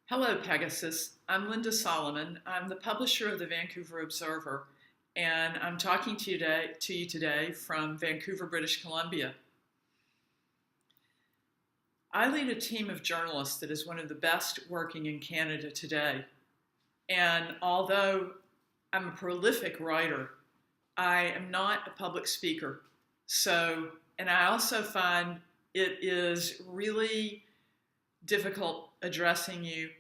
Hello, Pegasus. I'm Linda Solomon. I'm the publisher of the Vancouver Observer, and I'm talking to you today from Vancouver, British Columbia. I lead a team of journalists that is one of the best working in Canada today. And although I'm a prolific writer, I am not a public speaker. And I also find it is really difficult addressing you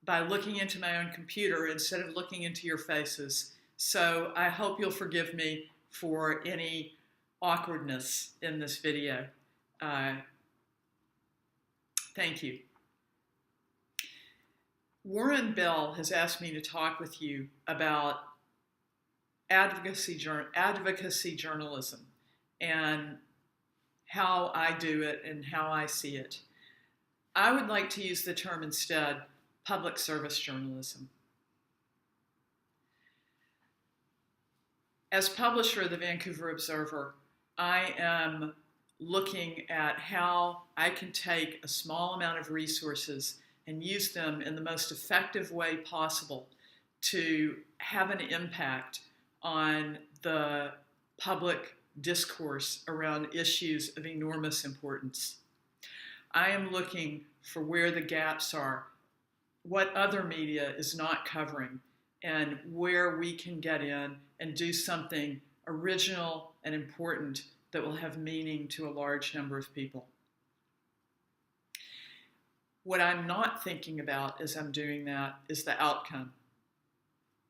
by looking into my own computer instead of looking into your faces. So I hope you'll forgive me for any awkwardness in this video. Thank you. Warren Bell has asked me to talk with you about advocacy journalism and how I do it and how I see it. I would like to use the term instead, public service journalism. As publisher of the Vancouver Observer, I am looking at how I can take a small amount of resources and use them in the most effective way possible to have an impact on the public discourse around issues of enormous importance. I am looking for where the gaps are, what other media is not covering, and where we can get in and do something original and important that will have meaning to a large number of people. What I'm not thinking about as I'm doing that is the outcome.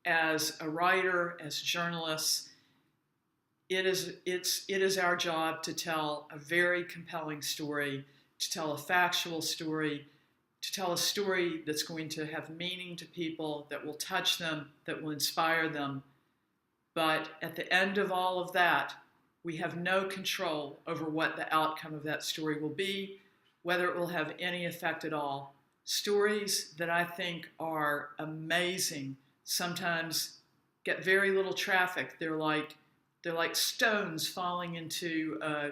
As a writer, as journalists, it is our job to tell a very compelling story, to tell a factual story, to tell a story that's going to have meaning to people, that will touch them, that will inspire them. But at the end of all of that, we have no control over what the outcome of that story will be, whether it will have any effect at all. Stories that I think are amazing sometimes get very little traffic. They're like stones falling into a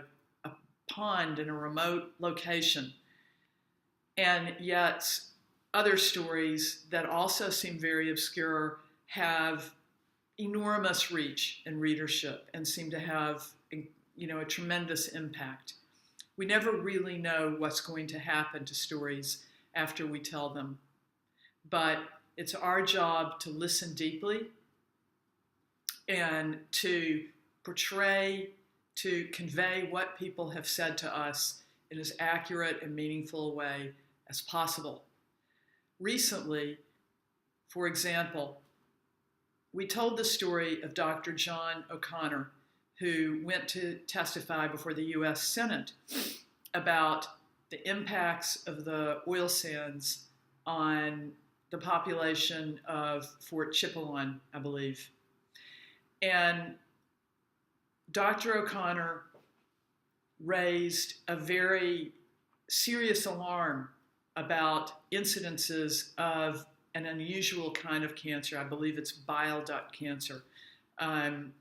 pond in a remote location. And yet other stories that also seem very obscure have enormous reach and readership and seem to have a tremendous impact. We never really know what's going to happen to stories after we tell them, but it's our job to listen deeply and to portray, to convey what people have said to us in as accurate and meaningful a way as possible. Recently, for example, we told the story of Dr. John O'Connor, who went to testify before the U.S. Senate about the impacts of the oil sands on the population of Fort Chipewyan, I believe. And Dr. O'Connor raised a very serious alarm about incidences of an unusual kind of cancer. I believe it's bile duct cancer. And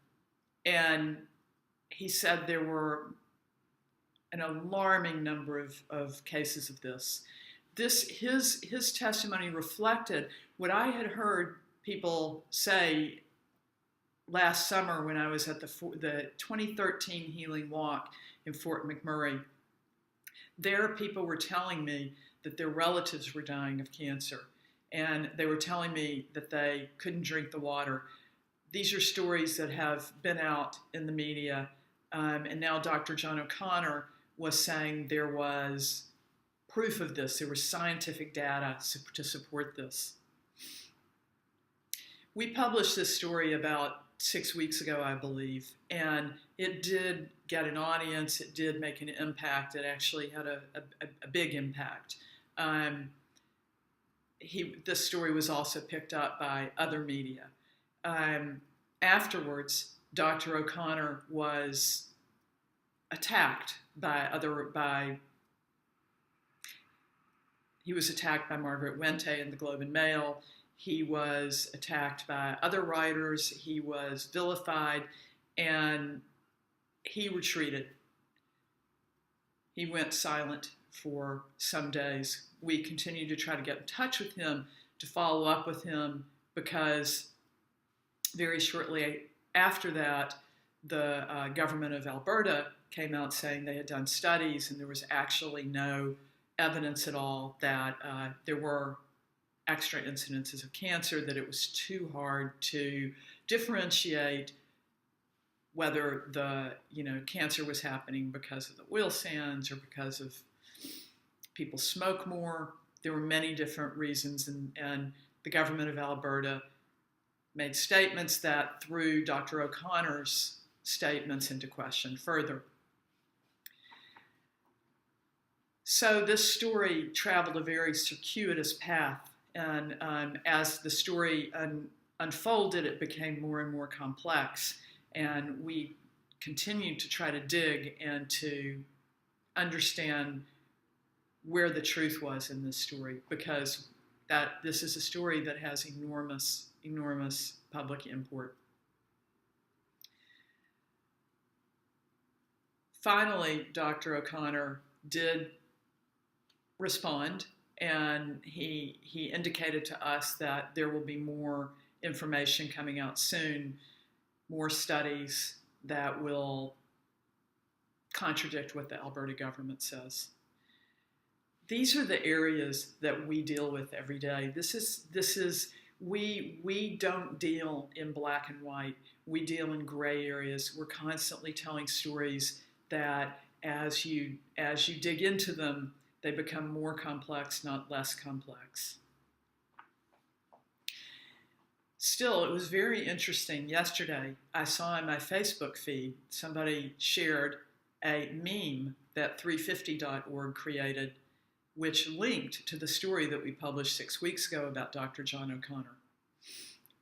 he said there were an alarming number of cases of this. His testimony reflected what I had heard people say last summer when I was at the 2013 Healing Walk in Fort McMurray. There, people were telling me that their relatives were dying of cancer, and they were telling me that they couldn't drink the water. These are stories that have been out in the media, and now Dr. John O'Connor was saying there was proof of this. There was scientific data to support this. We published this story about 6 weeks ago, I believe, and it did get an audience. It did make an impact. It actually had a big impact. This story was also picked up by other media. Afterwards, Dr. O'Connor was attacked he was attacked by Margaret Wente in the Globe and Mail. He was attacked by other writers. He was vilified, and he retreated. He went silent for some days. We continued to try to get in touch with him, to follow up with him, because very shortly after that, the government of Alberta came out saying they had done studies and there was actually no evidence at all that there were extra incidences of cancer, that it was too hard to differentiate whether the cancer was happening because of the oil sands or because of people smoke more. There were many different reasons, and the government of Alberta made statements that threw Dr. O'Connor's statements into question further. So this story traveled a very circuitous path, and as the story unfolded, it became more and more complex, and we continued to try to dig and to understand where the truth was in this story, because this is a story that has enormous public import. Finally, Dr. O'Connor did respond, and he indicated to us that there will be more information coming out soon, more studies that will contradict what the Alberta government says. These are the areas that we deal with every day. We don't deal in black and white. We deal in gray areas. We're constantly telling stories that as you dig into them, they become more complex, not less complex. Still, it was very interesting. Yesterday, I saw in my Facebook feed, somebody shared a meme that 350.org created, which linked to the story that we published 6 weeks ago about Dr. John O'Connor.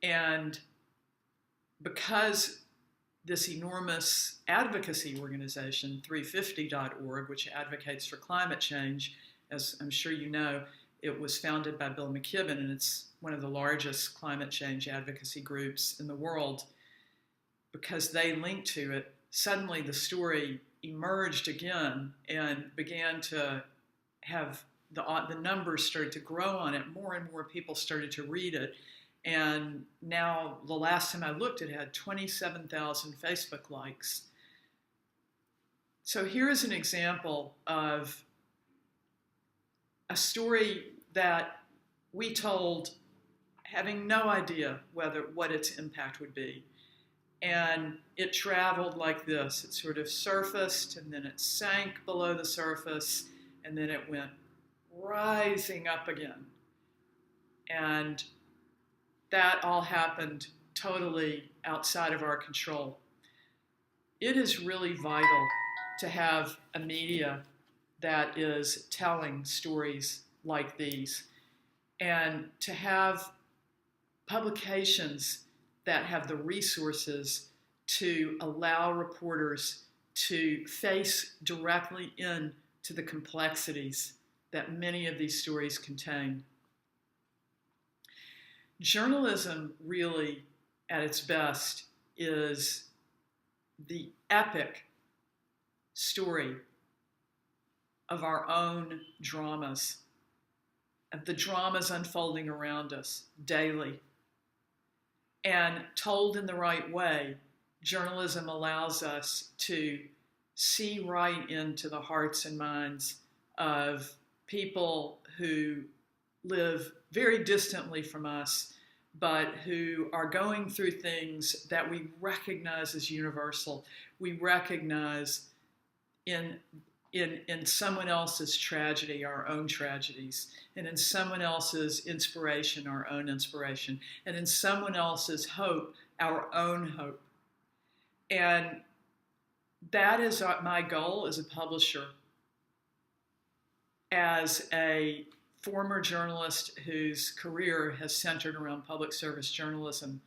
And because this enormous advocacy organization, 350.org, which advocates for climate change, as I'm sure you know, it was founded by Bill McKibben, and it's one of the largest climate change advocacy groups in the world. Because they linked to it, suddenly the story emerged again and began to have the numbers started to grow on it. More and more people started to read it. And now, the last time I looked, it had 27,000 Facebook likes. So here is an example of a story that we told having no idea what its impact would be. And it traveled like this. It sort of surfaced, and then it sank below the surface, and then it went rising up again. And that all happened totally outside of our control. It is really vital to have a media that is telling stories like these, and to have publications that have the resources to allow reporters to face directly into the complexities that many of these stories contain. Journalism, really, at its best, is the epic story of our own dramas, of the dramas unfolding around us daily. And told in the right way, journalism allows us to see right into the hearts and minds of people who live very distantly from us, but who are going through things that we recognize as universal. We recognize in someone else's tragedy, our own tragedies, and in someone else's inspiration, our own inspiration, and in someone else's hope, our own hope. And that is my goal as a publisher, as a former journalist whose career has centered around public service journalism.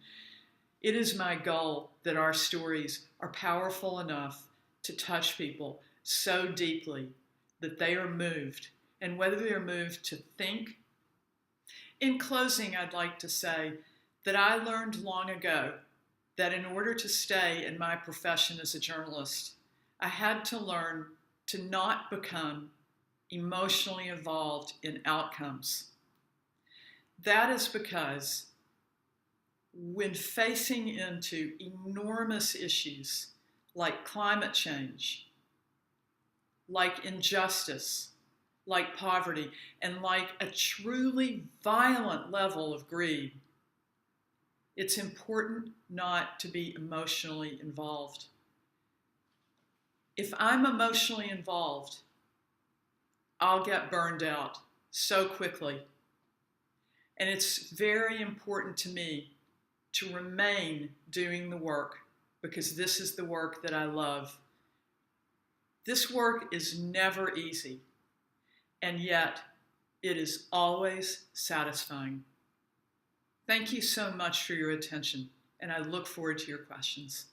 It is my goal that our stories are powerful enough to touch people so deeply that they are moved, and whether they are moved to think. In closing, I'd like to say that I learned long ago that in order to stay in my profession as a journalist, I had to learn to not become emotionally involved in outcomes. That is because when facing into enormous issues like climate change, like injustice, like poverty, and like a truly violent level of greed, it's important not to be emotionally involved. If I'm emotionally involved, I'll get burned out so quickly. And it's very important to me to remain doing the work because this is the work that I love. This work is never easy, and yet it is always satisfying. Thank you so much for your attention, and I look forward to your questions.